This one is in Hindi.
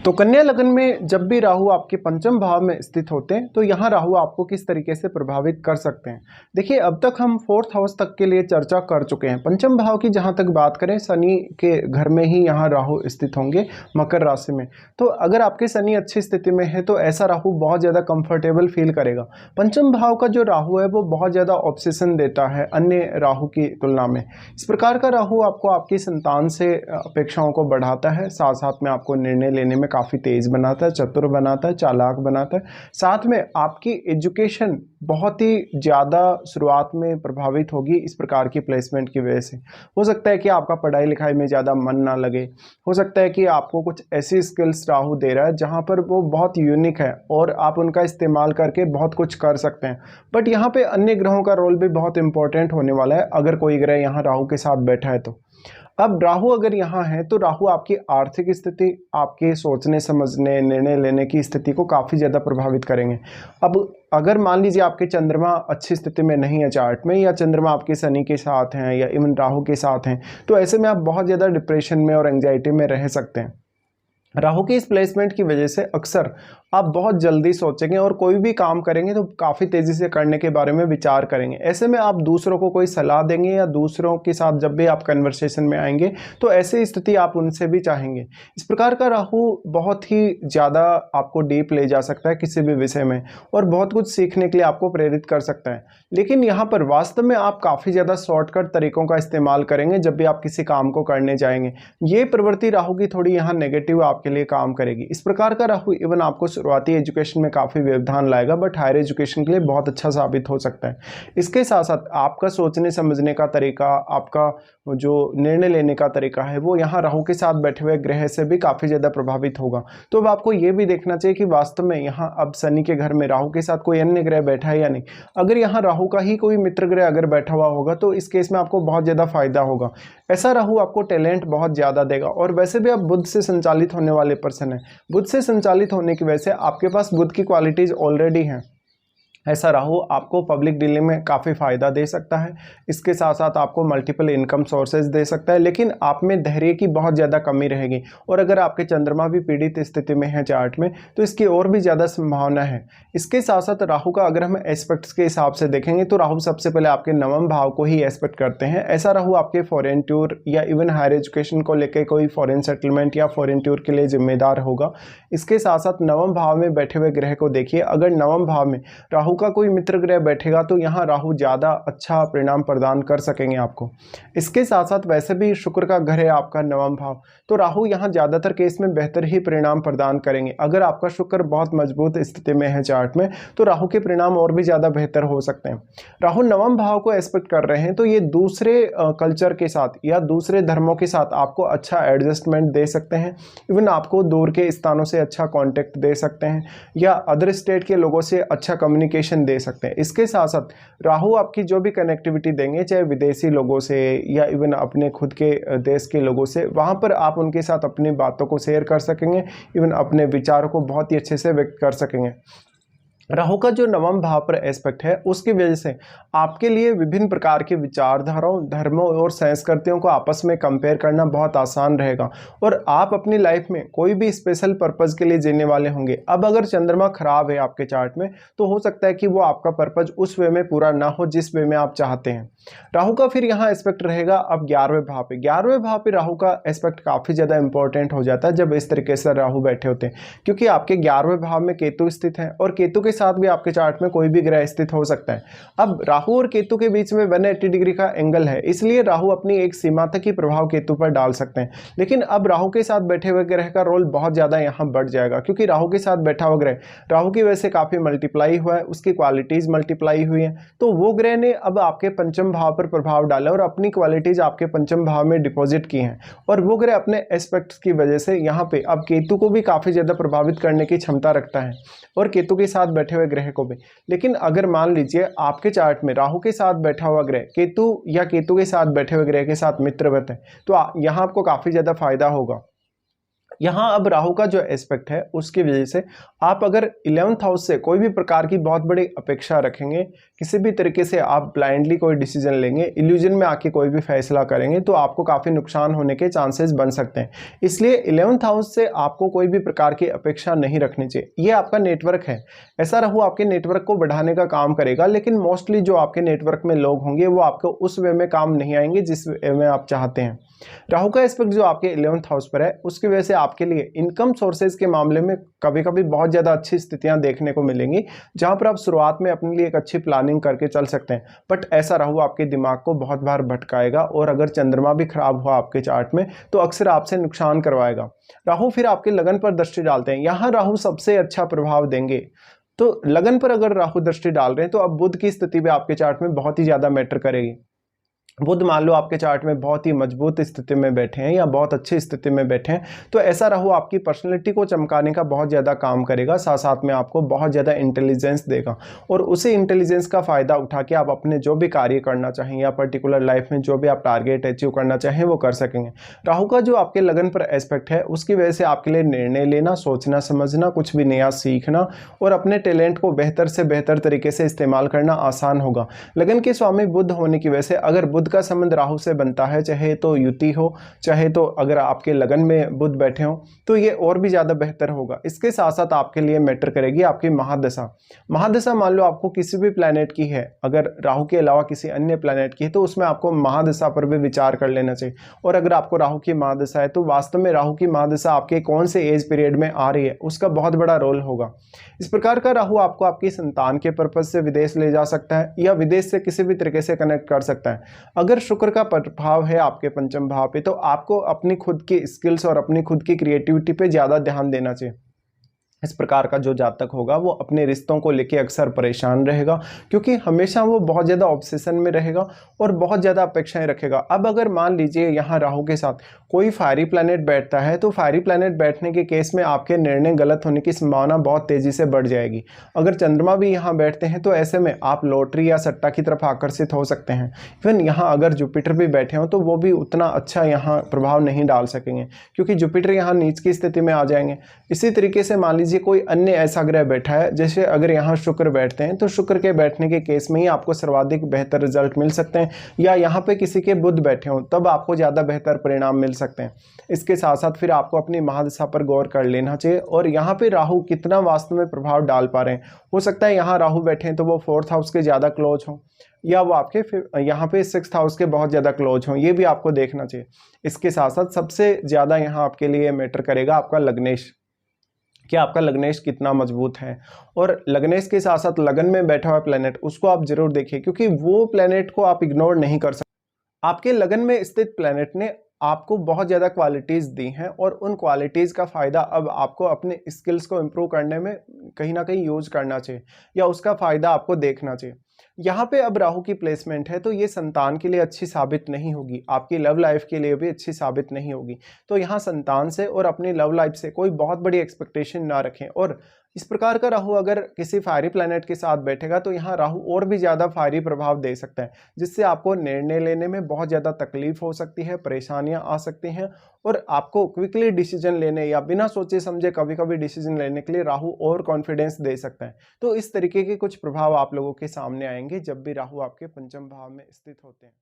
तो कन्या लगन में जब भी राहु आपके पंचम भाव में स्थित होते हैं तो यहाँ राहु आपको किस तरीके से प्रभावित कर सकते हैं। देखिए, अब तक हम फोर्थ हाउस तक के लिए चर्चा कर चुके हैं। पंचम भाव की जहाँ तक बात करें, शनि के घर में ही यहाँ राहु स्थित होंगे मकर राशि में। तो अगर आपके शनि अच्छी स्थिति में है तो ऐसा राहु बहुत ज़्यादा कंफर्टेबल फील करेगा। पंचम भाव का जो राहु है वो बहुत ज़्यादा ऑब्सेशन देता है अन्य राहु की तुलना में। इस प्रकार का राहु आपको आपकी संतान से अपेक्षाओं को बढ़ाता है, साथ साथ में आपको निर्णय लेने में काफ़ी तेज बनाता है, चतुर बनाता है, चालाक बनाता है। साथ में आपकी एजुकेशन बहुत ही ज़्यादा शुरुआत में प्रभावित होगी इस प्रकार की प्लेसमेंट की वजह से। हो सकता है कि आपका पढ़ाई लिखाई में ज़्यादा मन ना लगे, हो सकता है कि आपको कुछ ऐसी स्किल्स राहु दे रहा है जहाँ पर वो बहुत यूनिक है और आप उनका इस्तेमाल करके बहुत कुछ कर सकते हैं। बट यहाँ पे अन्य ग्रहों का रोल भी बहुत इंपॉर्टेंट होने वाला है अगर कोई ग्रह यहाँ राहु के साथ बैठा है तो। अब राहु अगर यहाँ है तो राहु आपकी आर्थिक स्थिति, आपके सोचने समझने निर्णय लेने की स्थिति को काफ़ी ज़्यादा प्रभावित करेंगे। अब अगर मान लीजिए आपके चंद्रमा अच्छी स्थिति में नहीं है चार्ट में, या चंद्रमा आपके शनि के साथ हैं या इवन राहु के साथ हैं, तो ऐसे में आप बहुत ज़्यादा डिप्रेशन में और एंग्जाइटी में रह सकते हैं। राहु की इस प्लेसमेंट की वजह से अक्सर आप बहुत जल्दी सोचेंगे और कोई भी काम करेंगे तो काफ़ी तेज़ी से करने के बारे में विचार करेंगे। ऐसे में आप दूसरों को कोई सलाह देंगे या दूसरों के साथ जब भी आप कन्वर्सेशन में आएंगे तो ऐसी स्थिति आप उनसे भी चाहेंगे। इस प्रकार का राहु बहुत ही ज़्यादा आपको डीप ले जा सकता है किसी भी विषय में और बहुत कुछ सीखने के लिए आपको प्रेरित कर सकता है। लेकिन यहाँ पर वास्तव में आप काफ़ी ज़्यादा शॉर्टकट तरीकों का इस्तेमाल करेंगे जब भी आप किसी काम को करने जाएंगे। ये प्रवृत्ति राहु की थोड़ी यहाँ नेगेटिव आपके लिए काम करेगी। इस प्रकार का राहु इवन आपको शुरुआती एजुकेशन में काफ़ी व्यवधान लाएगा, बट हायर एजुकेशन के लिए बहुत अच्छा साबित हो सकता है। इसके साथ साथ आपका सोचने समझने का तरीका, आपका जो निर्णय लेने का तरीका है वो यहाँ राहु के साथ बैठे हुए ग्रह से भी काफ़ी ज़्यादा प्रभावित होगा। तो अब आपको ये भी देखना चाहिए कि वास्तव में यहाँ अब शनि के घर में राहु के साथ कोई अन्य ग्रह बैठा है या नहीं। अगर यहाँ राहु का ही कोई मित्र ग्रह अगर बैठा हुआ होगा तो इस केस में आपको बहुत ज़्यादा फायदा होगा। ऐसा राहु आपको टैलेंट बहुत ज़्यादा देगा। और वैसे भी आप बुध से संचालित होने वाले पर्सन है। बुध से संचालित होने की वजह से आपके पास बुध की क्वालिटीज ऑलरेडी हैं। ऐसा राहु आपको पब्लिक डीलिंग में काफ़ी फ़ायदा दे सकता है। इसके साथ साथ आपको मल्टीपल इनकम सोर्सेज दे सकता है, लेकिन आप में धैर्य की बहुत ज़्यादा कमी रहेगी। और अगर आपके चंद्रमा भी पीड़ित स्थिति में है चार्ट में तो इसकी और भी ज़्यादा संभावना है। इसके साथ साथ राहु का अगर हम एस्पेक्ट्स के हिसाब से देखेंगे तो राहु सबसे पहले आपके नवम भाव को ही एस्पेक्ट करते हैं। ऐसा राहु आपके फॉरेन टूर या इवन हायर एजुकेशन को लेकर कोई फॉरेन सेटलमेंट या फॉरेन टूर के लिए जिम्मेदार होगा। इसके साथ साथ नवम भाव में बैठे हुए ग्रह को देखिए, अगर नवम भाव में राहु का कोई मित्र ग्रह बैठेगा तो यहाँ राहु ज़्यादा अच्छा परिणाम प्रदान कर सकेंगे आपको। इसके साथ साथ वैसे भी शुक्र का घर है आपका नवम भाव, तो राहु यहाँ ज़्यादातर केस में बेहतर ही परिणाम प्रदान करेंगे। अगर आपका शुक्र बहुत मजबूत स्थिति में है चार्ट में तो राहु के परिणाम और भी ज़्यादा बेहतर हो सकते हैं। राहु नवम भाव को एस्पेक्ट कर रहे हैं तो ये दूसरे कल्चर के साथ या दूसरे धर्मों के साथ आपको अच्छा एडजस्टमेंट दे सकते हैं। इवन आपको दूर के स्थानों से अच्छा कॉन्टेक्ट दे सकते हैं या अदर स्टेट के लोगों से अच्छा कम्युनिकेशन दे सकते हैं। इसके साथ साथ राहु आपकी जो भी कनेक्टिविटी देंगे, चाहे विदेशी लोगों से या इवन अपने खुद के देश के लोगों से, वहाँ पर आप उनके साथ अपनी बातों को शेयर कर सकेंगे, इवन अपने विचारों को बहुत ही अच्छे से व्यक्त कर सकेंगे। राहु का जो नवम भाव पर एस्पेक्ट है उसकी वजह से आपके लिए विभिन्न प्रकार की विचारधाराओं, धर्मों और संस्कृतियों को आपस में कंपेयर करना बहुत आसान रहेगा और आप अपनी लाइफ में कोई भी स्पेशल पर्पस के लिए जीने वाले होंगे। अब अगर चंद्रमा खराब है आपके चार्ट में तो हो सकता है कि वो आपका पर्पस उस वे में पूरा ना हो जिस वे में आप चाहते हैं। राहु का फिर यहाँ एस्पेक्ट रहेगा अब 11वें भाव पे। 11वें भाव पे राहु का एस्पेक्ट काफ़ी ज़्यादा इंपॉर्टेंट हो जाता है जब इस तरीके से राहु बैठे होते हैं, क्योंकि आपके 11वें भाव में केतु स्थित है और केतु के साथ भी आपके चार्ट में कोई भी ग्रह स्थित हो सकता है। अब राहु और केतु के बीच में 180 डिग्री का एंगल है, इसलिए राहु अपनी एक सीमा तक ही प्रभाव केतु पर डाल सकते हैं। लेकिन अब राहु के साथ बैठे हुए ग्रह का रोल बहुत ज़्यादा यहाँ बढ़ जाएगा, क्योंकि राहु के साथ बैठा हुआ ग्रह राहु की वजह से काफ़ी मल्टीप्लाई हुआ है, उसकी क्वालिटीज़ मल्टीप्लाई हुई है। तो वो ग्रह ने अब आपके पंचम भाव पर प्रभाव डाला और अपनी क्वालिटीज़ आपके पंचम भाव में डिपॉजिट की हैं, और वो ग्रह अपने एस्पेक्ट्स की वजह से यहाँ पे अब केतु को भी काफ़ी ज़्यादा प्रभावित करने की क्षमता रखता है और केतु के साथ बैठे हुए ग्रह को भी। लेकिन अगर मान लीजिए आपके चार्ट में राहु के साथ बैठा हुआ ग्रह केतु या केतु के साथ बैठे हुए ग्रह के साथ मित्रवत है तो यहाँ आपको काफ़ी ज़्यादा फायदा होगा। यहाँ अब राहु का जो एस्पेक्ट है उसकी वजह से आप अगर 11th हाउस से कोई भी प्रकार की बहुत बड़ी अपेक्षा रखेंगे, किसी भी तरीके से आप ब्लाइंडली कोई डिसीजन लेंगे, इल्यूजन में आके कोई भी फैसला करेंगे, तो आपको काफ़ी नुकसान होने के चांसेस बन सकते हैं। इसलिए 11th हाउस से आपको कोई भी प्रकार की अपेक्षा नहीं रखनी चाहिए। ये आपका नेटवर्क है, ऐसा राहु आपके नेटवर्क को बढ़ाने का काम करेगा, लेकिन मोस्टली जो आपके नेटवर्क में लोग होंगे वो आपको उस वे में काम नहीं आएंगे जिस वे में आप चाहते हैं। राहु का एस्पेक्ट जो आपके 11th हाउस पर है उसकी वजह से आपके लिए इनकम सोर्सेज के मामले में कभी कभी बहुत ज़्यादा अच्छी स्थितियां देखने को मिलेंगी, जहां पर आप शुरुआत में अपने लिए एक अच्छी प्लानिंग करके चल सकते हैं। बट ऐसा राहु आपके दिमाग को बहुत बार भटकाएगा, और अगर चंद्रमा भी खराब हुआ आपके चार्ट में तो अक्सर आपसे नुकसान करवाएगा। राहु फिर आपके लगन पर दृष्टि डालते हैं, यहाँ राहु सबसे अच्छा प्रभाव देंगे। तो लगन पर अगर राहु दृष्टि डाल रहे हैं तो अब बुध की स्थिति भी आपके चार्ट में बहुत ही ज़्यादा मैटर करेगी। बुध मान लो आपके चार्ट में बहुत ही मजबूत स्थिति में बैठे हैं या बहुत अच्छी स्थिति में बैठे हैं, तो ऐसा राहु आपकी पर्सनैलिटी को चमकाने का बहुत ज़्यादा काम करेगा, साथ साथ में आपको बहुत ज़्यादा इंटेलिजेंस देगा, और उसी इंटेलिजेंस का फ़ायदा उठा के आप अपने जो भी कार्य करना चाहें या पर्टिकुलर लाइफ में जो भी आप टारगेट अचीव करना चाहें वो कर सकेंगे। राहु का जो आपके लगन पर एस्पेक्ट है उसकी वजह से आपके लिए निर्णय लेना, सोचना समझना, कुछ भी नया सीखना और अपने टैलेंट को बेहतर से बेहतर तरीके से इस्तेमाल करना आसान होगा। लगन के स्वामी बुध होने की वजह से अगर बुध का संबंध राहु से बनता है, चाहे तो युति हो, चाहे तो अगर आपके लगन में बुध बैठे हो, तो ये और भी ज़्यादा बेहतर होगा। इसके साथ साथ आपके लिए मैटर करेगी आपकी महादशा। महादशा मान लो आपको किसी भी प्लैनेट की है, अगर राहु के अलावा किसी अन्य प्लैनेट की है तो उसमें आपको महादशा पर भी विचार कर लेना चाहिए। और अगर आपको राहु की महादशा है तो वास्तव में राहु की महादशा आपके कौन से एज पीरियड में आ रही है उसका बहुत बड़ा रोल होगा। इस प्रकार का राहु आपको आपकी संतान के पर्पज से विदेश ले जा सकता है या विदेश से किसी भी तरीके से कनेक्ट कर सकता है। अगर शुक्र का प्रभाव है आपके पंचम भाव पे तो आपको अपनी खुद की स्किल्स और अपनी खुद की क्रिएटिविटी पे ज़्यादा ध्यान देना चाहिए। इस प्रकार का जो जातक होगा वो अपने रिश्तों को लेके अक्सर परेशान रहेगा, क्योंकि हमेशा वो बहुत ज़्यादा ऑब्सेशन में रहेगा और बहुत ज़्यादा अपेक्षाएं रखेगा। अब अगर मान लीजिए यहाँ राहु के साथ कोई फायरी प्लैनेट बैठता है तो फायरी प्लैनेट बैठने के केस में आपके निर्णय गलत होने की संभावना बहुत तेज़ी से बढ़ जाएगी। अगर चंद्रमा भी यहाँ बैठते हैं तो ऐसे में आप लॉटरी या सट्टा की तरफ आकर्षित हो सकते हैं। इवन यहाँ अगर जुपिटर भी बैठे हों तो वो भी उतना अच्छा यहाँ प्रभाव नहीं डाल सकेंगे, क्योंकि जुपिटर यहाँ नीच की स्थिति में आ जाएंगे। इसी तरीके से मान लीजिए कोई अन्य ऐसा ग्रह बैठा है, जैसे अगर यहाँ शुक्र बैठते हैं तो शुक्र के बैठने के केस में ही आपको सर्वाधिक बेहतर रिजल्ट मिल सकते हैं, या यहाँ पे किसी के बुध बैठे हों तब आपको ज़्यादा बेहतर परिणाम मिल सकते हैं। इसके साथ साथ फिर आपको अपनी महादशा पर गौर कर लेना चाहिए और यहाँ पे राहु कितना वास्तव में प्रभाव डाल पा रहे हैं। हो सकता है यहाँ राहु बैठे हैं तो वो 4th हाउस के ज़्यादा क्लोज हों, या वो आपके यहाँ पे 6th हाउस के बहुत ज़्यादा क्लोज हों, ये भी आपको देखना चाहिए। इसके साथ साथ सबसे ज़्यादा यहाँ आपके लिए मैटर करेगा आपका लग्नेश, कि आपका लग्नेश कितना मजबूत है। और लग्नेश के साथ साथ लगन में बैठा हुआ प्लेनेट उसको आप जरूर देखिए, क्योंकि वो प्लेनेट को आप इग्नोर नहीं कर सकते। आपके लगन में स्थित प्लेनेट ने आपको बहुत ज़्यादा क्वालिटीज़ दी हैं और उन क्वालिटीज़ का फ़ायदा अब आपको अपने स्किल्स को इम्प्रूव करने में कहीं ना कहीं यूज़ करना चाहिए, या उसका फ़ायदा आपको देखना चाहिए। यहाँ पे अब राहु की प्लेसमेंट है तो ये संतान के लिए अच्छी साबित नहीं होगी, आपकी लव लाइफ के लिए भी अच्छी साबित नहीं होगी। तो यहाँ संतान से और अपनी लव लाइफ से कोई बहुत बड़ी एक्सपेक्टेशन ना रखें। और इस प्रकार का राहु अगर किसी फायरी प्लैनेट के साथ बैठेगा तो यहाँ राहु और भी ज़्यादा फायरी प्रभाव दे सकता है, जिससे आपको निर्णय लेने में बहुत ज़्यादा तकलीफ हो सकती है, परेशानियाँ आ सकती हैं, और आपको क्विकली डिसीजन लेने या बिना सोचे समझे कभी कभी डिसीजन लेने के लिए राहु और कॉन्फिडेंस दे सकता है। तो इस तरीके के कुछ प्रभाव आप लोगों के सामने आएंगे जब भी राहु आपके पंचम भाव में स्थित होते हैं।